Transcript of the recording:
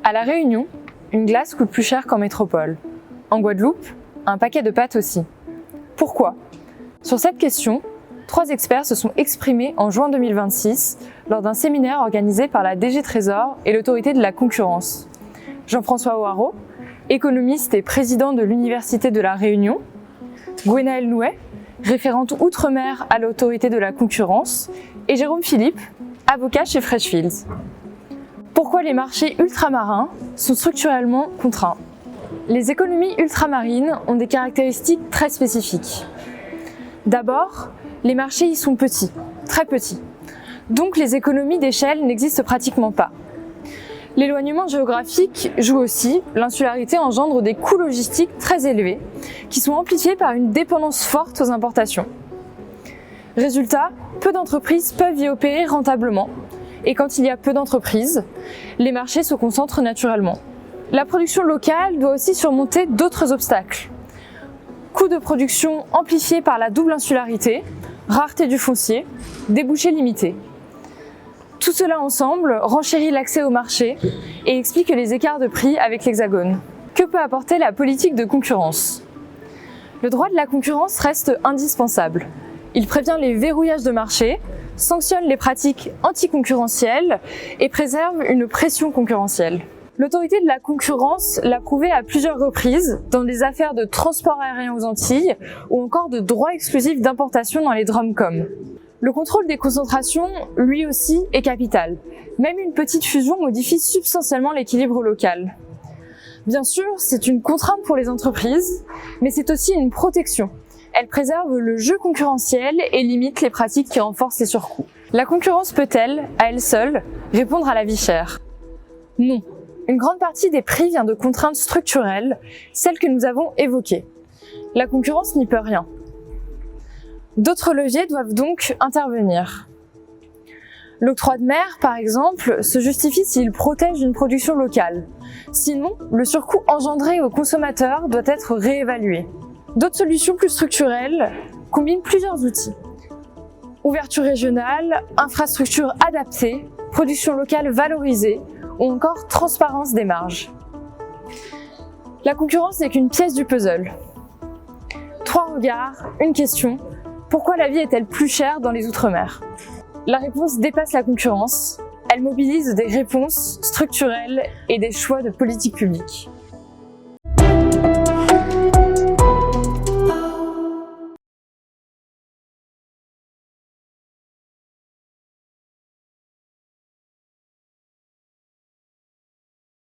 À La Réunion, une glace coûte plus cher qu'en métropole. En Guadeloupe, un paquet de pâtes aussi. Pourquoi? Sur cette question, 3 experts se sont exprimés en juin 2026 lors d'un séminaire organisé par la DG Trésor et l'Autorité de la concurrence. Jean-François Hoarau, économiste et président de l'Université de La Réunion, Gwenaëlle Nouet, référente Outre-mer à l'Autorité de la concurrence, et Jérôme Philippe, avocat chez Freshfields. Pourquoi les marchés ultramarins sont structurellement contraints? Les économies ultramarines ont des caractéristiques très spécifiques. D'abord, les marchés y sont petits, très petits. Donc les économies d'échelle n'existent pratiquement pas. L'éloignement géographique joue aussi, l'insularité engendre des coûts logistiques très élevés, qui sont amplifiés par une dépendance forte aux importations. Résultat, peu d'entreprises peuvent y opérer rentablement, et quand il y a peu d'entreprises, les marchés se concentrent naturellement. La production locale doit aussi surmonter d'autres obstacles. Coûts de production amplifiés par la double insularité, rareté du foncier, débouchés limités. Tout cela ensemble renchérit l'accès au marché et explique les écarts de prix avec l'Hexagone. Que peut apporter la politique de concurrence? Le droit de la concurrence reste indispensable. Il prévient les verrouillages de marché, sanctionne les pratiques anticoncurrentielles et préserve une pression concurrentielle. L'autorité de la concurrence l'a prouvé à plusieurs reprises dans des affaires de transport aérien aux Antilles ou encore de droits exclusifs d'importation dans les DROMCOM. Le contrôle des concentrations, lui aussi, est capital. Même une petite fusion modifie substantiellement l'équilibre local. Bien sûr, c'est une contrainte pour les entreprises, mais c'est aussi une protection. Elle préserve le jeu concurrentiel et limite les pratiques qui renforcent les surcoûts. La concurrence peut-elle, à elle seule, répondre à la vie chère? Non. Une grande partie des prix vient de contraintes structurelles, celles que nous avons évoquées. La concurrence n'y peut rien. D'autres leviers doivent donc intervenir. L'octroi de mer, par exemple, se justifie s'il protège une production locale. Sinon, le surcoût engendré aux consommateurs doit être réévalué. D'autres solutions plus structurelles combinent plusieurs outils. Ouverture régionale, infrastructures adaptées, production locale valorisée ou encore transparence des marges. La concurrence n'est qu'une pièce du puzzle. 3 regards, une question. Pourquoi la vie est-elle plus chère dans les Outre-mer? La réponse dépasse la concurrence. Elle mobilise des réponses structurelles et des choix de politique publique.